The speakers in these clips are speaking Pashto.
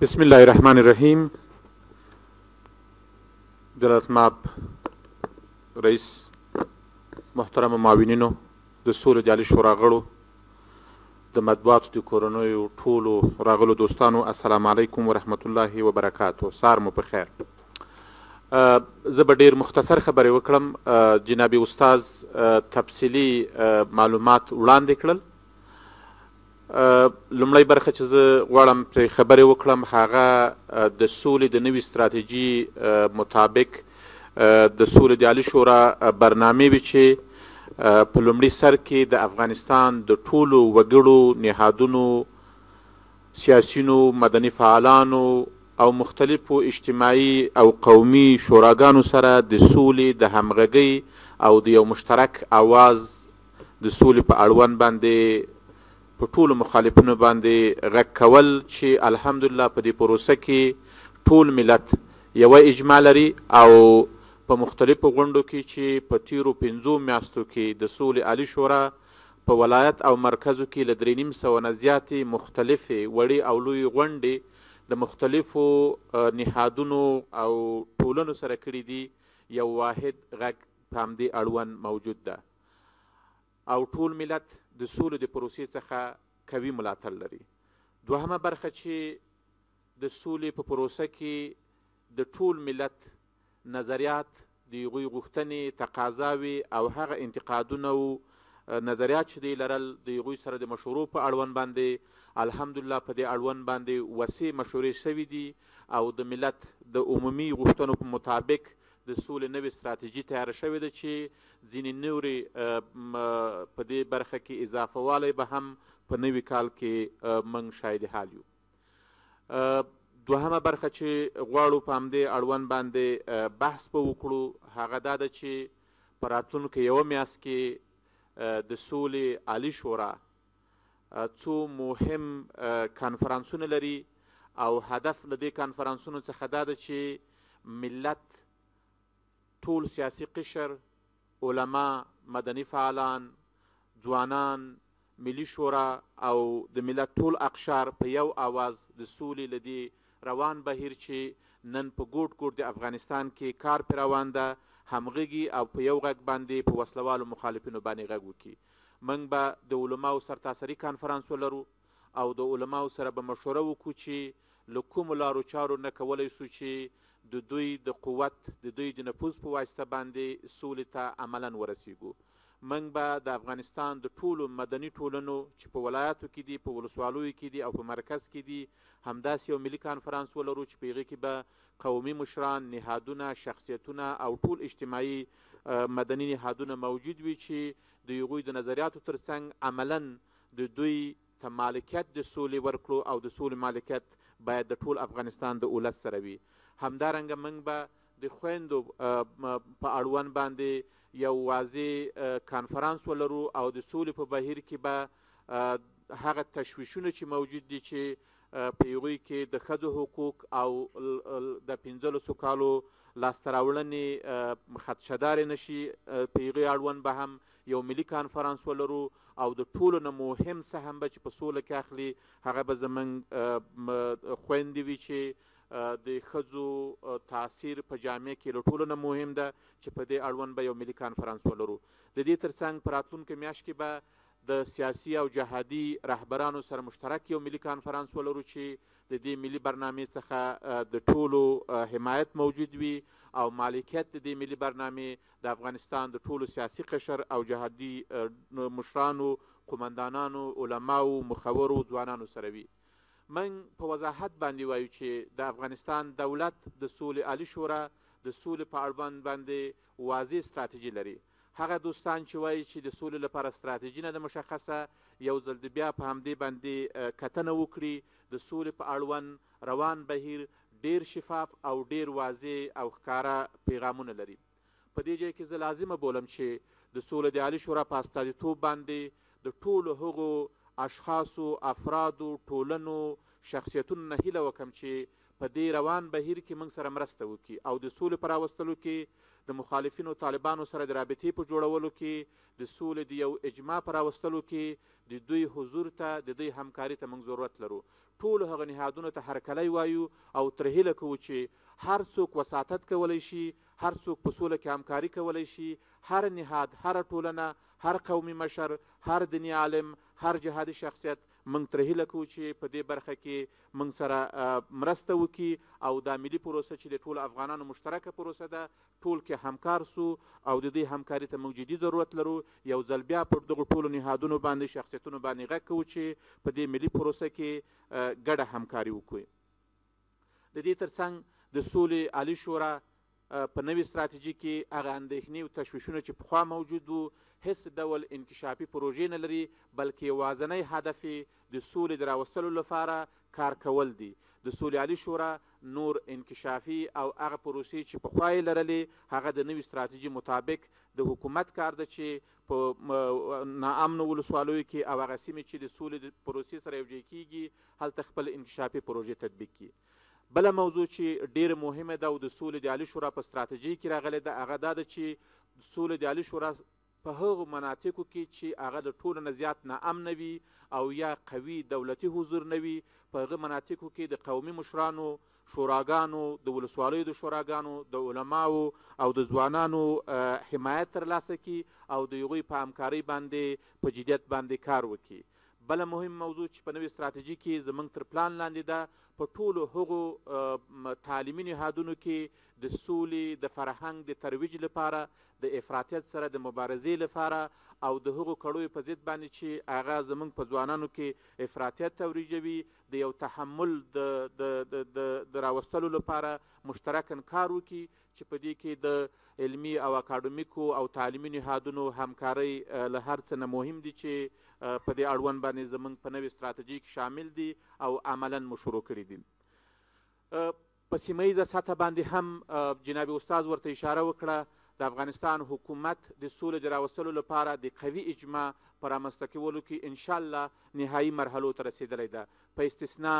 بسم الله الرحمن الرحیم. جلالت مآب رئیس، محترم معاونینو، د سولې د عالي شورا غړو، د مطبوعاتو د کورنیو ټولو راغلو دوستانو، السلام علیکم ورحمت الله وبرکاتو. سار مو په خیر. زه به ډېر مختصر خبرې وکړم. جناب استاذ تفصیلي معلومات وړاندې کړل. لومړی برخه چې زه غواړم پرې خبرې وکړم هغه د سولې د نوي ستراتیژي مطابق د سولې د عالي شورا برنامې وي چې په لومړي سر کې د افغانستان د ټولو وګړو، نهادونو، سیاسینو، مدني فعالانو او مختلفو اجتماعي او قومي شوراګانو سره د سولې د همغږۍ او د یو مشترک اواز د سولې په اړوند باندې په ټولو مخالفینو باندې غږ کول چې الحمدلله په دې پروسه کې ټول ملت یوه اجماع لري او په مختلفو غونډو کې چې په تیرو 5 میاشتو کې د سولې عالي شورا په ولایت او مرکزو کې له 350 نه زیاتې مختلفې وړې او لویې غونډې د مختلفو نهادونو او ټولنو سره کړي دي. یو واحد غږ په همدې اړوند موجود ده او ټول ملت د سولې د پروسې څخه قوي ملاتړ لري. دوهمه برخه چې د سولې په پروسه کې د ټول ملت نظریات، د هغوی غوښتنې، تقاضاوې او هغه انتقادونه او نظریات چې دی لرل د هغوی سره د مشورو په اړوند باندې الحمدلله په دې اړوند باندې وسیع مشورې شوي دي او د ملت د عمومي غوښتنو په مطابق د سولې نوې ستراتیژي تیاره شوې ده چې ځینې نورې په دې برخه کې اضافه والی به هم په نوي کال کې موږ شاهد حال یو. دوهمه برخه چې غواړو په همدې اړوند باندې بحث به وکړو هغه دا ده چې په راتلونکو یوه میاشت کې د سولې عالي شورا څو مهم کنفرانسونه لري او هدف له دې کنفرانسونو څخه دا ده چې ملت، ټول سیاسي قشر، علما، مدني فعالان، ځوانان، ملي شورا او د ملت ټول اقشار په یو آواز د سولې له دې روان بهیر چې نن په ګوټ ګوټ د افغانستان کې کار پرې روان ده همغږي او په یو غږ باندې په وسلوالو مخالفینو باندې غږ وکړي. موږ به د علماو سرتاسري کنفرانس ولرو او د علماو سره به مشوره وکړو چې له کومو لارو چارو نه کولی سو چې د دوی د قوت، د دوی د نفوذ په واسطه باندې سولې ته عملا ورسیږو. موږ به د افغانستان د ټولو مدني ټولنو چې په ولایاتو کې دي، په ولسوالیو کې دي او په مرکز کې دي همداسې یو ملي کنفرانس ولرو چې په هغې کې به قومي مشران، نهادونه، شخصیتونه او ټول اجتماعي مدني نهادونه موجود وي چې د هغوی د نظریاتو ترڅنګ عملا د دوی ته مالکیت د سولې ورکړو او د سولې مالکیت باید د ټول افغانستان د ولس سره وي. همدارنګه موږ به د خویندو په اړوند باندې یو واضح کنفرانس ولرو او د سولې په بهیر کې به هغه تشویشونه چې موجود دي چې په هغوی کې د ښځو حقوق او د 15 کالو لاسته راوړنې خدشهدارې نه شي، په هغې اړوند به هم یو ملي کنفرانس ولرو او د ټولو نه مهم سهم به چې په سوله کې اخلي هغه به زموږ خویندې وي چې د ښځو تاثیر په جامعه کې له ټولو نه مهم ده چې په دې اړوند به یو ملي کنفرانس ولرو. د دې ترڅنګ په راتلونکې میاشت کې به د سیاسي او جهادي رهبرانو سره مشترک یو ملي کنفرانس ولرو چې د دې ملي برنامې څخه د ټولو حمایت موجود وي او مالکیت د دې ملي برنامې د افغانستان د ټولو سیاسي قشر او جهادي مشرانو، قمندانانو، علماو، مخورو، ځوانانو سره وي. من په وضاحت باندې وایو چې د افغانستان دولت د سولې عالي شورا د سولې په اړوند باندې واضح ستراتیژي لري. هغه دوستان چې وایي چې د سولې لپاره ستراتیژي نه ده مشخصه یو ځل د بیا په همدې باندې کتنه وکړي. د سولې په اړوند روان بهیر ډیر شفاف او ډیر واضح او ښکاره پیغامونه لري. په دې ځای کې زه لازمه بولم چې د سولې د عالي شورا په استازیتوب باندې د ټولو هغو اشخاصو، افرادو، ټولنو، شخصیتونو نه هیله وکړم چې په دې روان بهیر کې موږ سره مرسته وکړي او د سولې په راوستلو کې د مخالفینو طالبانو سره د رابطې په جوړولو کې، د سولې د یو اجماع په راوستلو کې د دوی حضور ته، د دوی همکاري ته موږ ضرورت لرو. ټولو هغه نهادونو ته هرکلی وایو او تر هیله کوو چې هر څوک وساطت کولی شي، هر څوک په سوله کې همکاري کولی شي، هر نهاد، هر ټولنه، هر قومي مشر، هر دیني عالم، هر جهادي شخصیت موږ تر هیله کوو چې په دې برخه کې موږ سره مرسته وکړي او دا ملي پروسه چې د ټولو افغانانو مشترکه پروسه ده، ټول کې همکار سو او د دې همکاري ته موږ جدي ضرورت لرو. یو ځل بیا پر دغو ټولو نهادونو باندې، شخصیتونو باندې غږ کوو چې په دې ملي پروسه کې ګډه همکاري وکړو. د دې ترڅنګ د سولې عالي شورا په نوې ستراتیژي کې هغه اندېښنې او تشویشونه چې پخوا موجود وو هیڅ ډول انکشافي پروژې نه لري، بلکې یوازینی هدف یې د سولې د راوستلو لپاره کار کول دي. د سولې عالي شورا نور انکشافي او هغه پروسې چې پخوا یې لرلې هغه د نوې ستراتیژي مطابق د حکومت کار ده چې په ناامنو ولسوالیو کې او هغه سیمې چې د سولې د پروسې سره یوځای کیږي هلته خپل انکشافي پروژې تطبیق کړي. بله موضوع چې ډېره مهمه ده او د سولې د عالي شورا په ستراتیژۍ کې راغلې ده هغه دا ده چې سولې د عالي شورا په هغو مناطقو کې چې هغه د ټولو نه زیات ناامنه وي او یا قوي دولتي حضور نه وي، په هغه مناطقو کې د قومي مشرانو، شوراګانو، د ولسوالیو د شوراګانو، د علماو او د ځوانانو حمایت ترلاسه کړي او د هغوی په همکارۍ باندې په جدیت باندې کار وکړي. بله مهم موضوع چې په نوې ستراتیژي کې زموږ تر پلان لاندې ده، په ټولو هغو تعلیمي نهادونو کې د سولې د فرهنګ د ترویج لپاره، د افراطیت سره د مبارزې لپاره او د هغو کړیو په ضد باندې چې هغه زموږ په ځوانانو کې افراطیت توریجوي، د یو تحمل د راوستلو لپاره مشترکاً کار وکړي چې په دې کې د علمي او اکاډمیکو او تعلیمي نهادونو همکارۍ له هر څه نه مهم دي چې په دې اړوند باندې زموږ په نوې ستراتیژۍ کې شامل دي او عملاً مو شروع کړي دي. په سیمه ییزه سطح باندې هم جناب استاد ورته اشاره وکړه، د افغانستان حکومت د سولې د راوستلو لپاره د قوي اجماع په رامنځته کولو کې انشاءالله نهایي مرحلو ته رسېدلی ده، په استثنا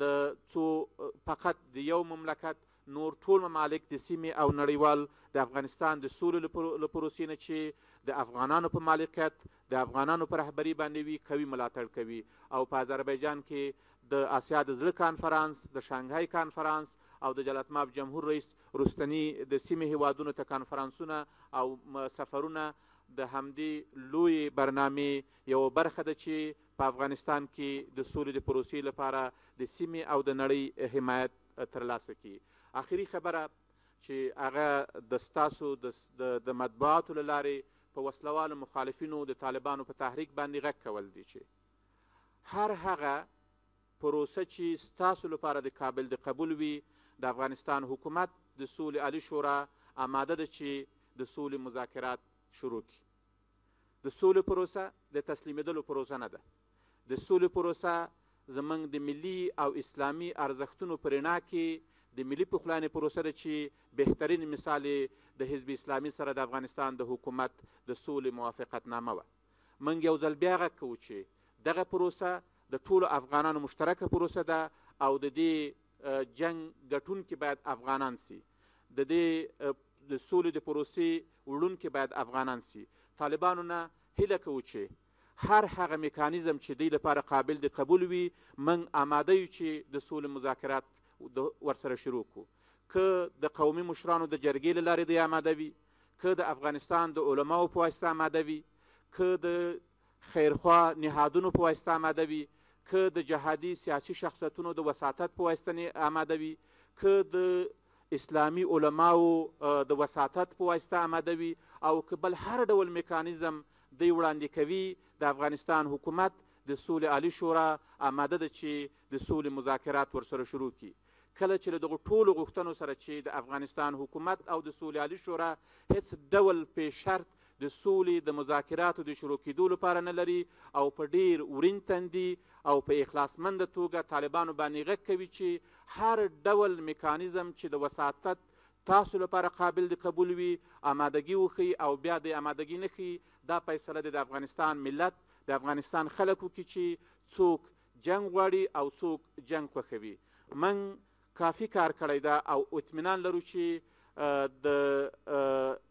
د څو فقط د یو مملکت، نور ټول ممالک د سیمې او نړیوال د افغانستان د سولې له پروسې نه چې د افغانانو په مالکیت، د افغانانو په رهبري باندې وي، قوي ملاتړ کوي. او په آذربایجان کې د آسیا د زړه کانفرانس، د شانګهای کانفرانس او د جلاتماب جمهور رئیس رستنی د سیمې هیوادونو ته کانفرانسونه او سفرونه د همدې لوی برنامې یوه برخه ده چې په افغانستان کې د سولې د پروسې لپاره د سیمې او د نړۍ حمایت ترلاسه کړي. آخري خبره چې هغه د ستاسو د مطبوعاتو له لارې په وسلوالو مخالفینو د طالبانو په تحریک باندې غږ کول دي چې هر هغه پروسه چې ستاسو لپاره د قابل د قبول وي، د افغانستان حکومت د سولې عالي شورا آماده ده چې د سولې مذاکرات شروع کړي. د سولې پروسه د تسلیمېدلو پروسه نه ده. د سولې پروسه زموږ د ملي او اسلامي ارزښتونو په رڼا کې د ملي پخلاینې پروسه ده چې بهترین مثال د حزب اسلامي سره د افغانستان د حکومت د سولې موافقتنامه وه. موږ یو ځل بیا غږ کوو چې دغه پروسه د ټولو افغانانو مشترکه پروسه ده او د دې جنگ ګټونکي باید افغانان سي، د دې د سولې د پروسې وړونکي باید افغانان سي. طالبانو نه هیله کوو چې هر هغه میکانیزم چې دوی لپاره قابل د قبول وي موږ آماده یو چې د سولې مذاکرات ورسره شروع کړو، که د قومي مشرانو د جرګې له لارې دوی آماده وي، که د افغانستان د علماو په واسطه آماده وي، که د خیرخوا نهادونو په واسطه آماده وي، که د جهادي سیاسي شخصیتونو د وساطت په واسطه آماده وي، که د اسلامي علماو د وساطت په واسطه آماده وي او که بل هر ډول میکانیزم دوی وړاندې کوي، د افغانستان حکومت د سولې عالي شورا آماده ده چې د سولې مذاکرات ورسره شروع کړي. کله چې له دغو ټولو غوښتنو سره چې د افغانستان حکومت او د سولې عالي شورا هیڅ ډول پیش شرط د سولې د مذاکراتو د شروع کېدو لپاره نه لري او په ډیر ورین تندي او په اخلاصمنده توګه طالبانو باندې غږ کوي چې هر ډول میکانیزم چې د وساطت تاسو لپاره قابل د قبول وي آمادګي وښیي او بیا د آمادګي نه ښیي، دا فیصله د افغانستان ملت، د افغانستان خلک وکړي چې څوک جنگ غواړي او څوک جنگ خوښوي. من کافي کار کړی ده او اطمینان لرو چې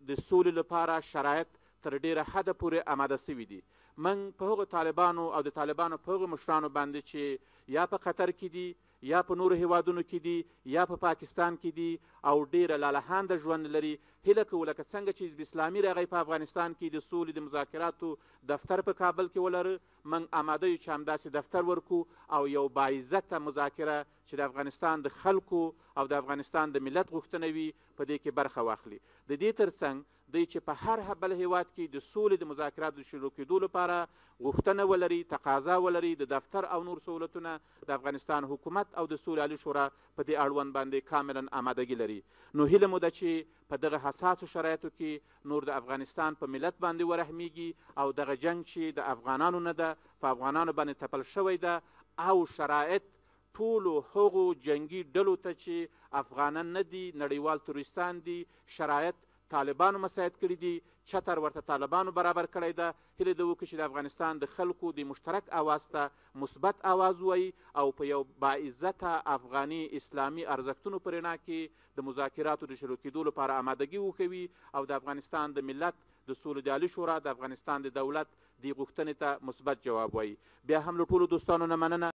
د سولې لپاره شرایط تر ډیره حده پورې آماده سوي دي. من په هغو طالبانو او د طالبانو په هغو مشرانو باندې چې یا په قطر کې دي یا په نورو هیوادونو کې دي یا په پاکستان کې دي او ډېره لالهانده ژوند لري. هیله کوو لکه څنګه چې حزب اسلامي راغی په افغانستان کې د سولې د مذاکراتو دفتر په کابل کې ولره، موږ آماده یو چې همداسې دفتر ورکو او یو باعزته مذاکره چې د افغانستان د خلکو او د افغانستان د ملت غوښتنه وي په دې کې برخه واخلي. د دې ترڅنګ دوی چې په هر بل هیواد کې د سولې د مذاکراتو د شروع کېدو لپاره غوښتنه ولري، تقاضا ولري، د دفتر او نور سهولتونه د افغانستان حکومت او د سولې عالي شورا په دې اړوند باندې کاملا آمادګي لري. نو هیله مو ده چې په دغه حساسو شرایطو کې نور د افغانستان په ملت باندې ورحمیږي او دغه جنګ چې د افغانانو نه ده په افغانانو باندې تپل شوی ده او شرایط ټولو هغو جنګي ډلو ته چې افغانان نه دي، نړیوال تروریستان دي، شرایط طالبانو مساعد کړي دي، چتر ورته طالبانو برابر کړی ده. هیله ده وکړو چې د افغانستان د خلکو د مشترک آواز ته مثبت آواز وایي او په یو باعزته افغاني اسلامي ارزښتونو په رڼا کې د مذاکراتو د شروع کېدو لپاره آمادګي وښوي او د افغانستان د ملت د سولې د عالي شورا د افغانستان د دولت دې غوښتنې ته مثبت جواب وایي. بیا هم له ټولو دوستانو نه مننه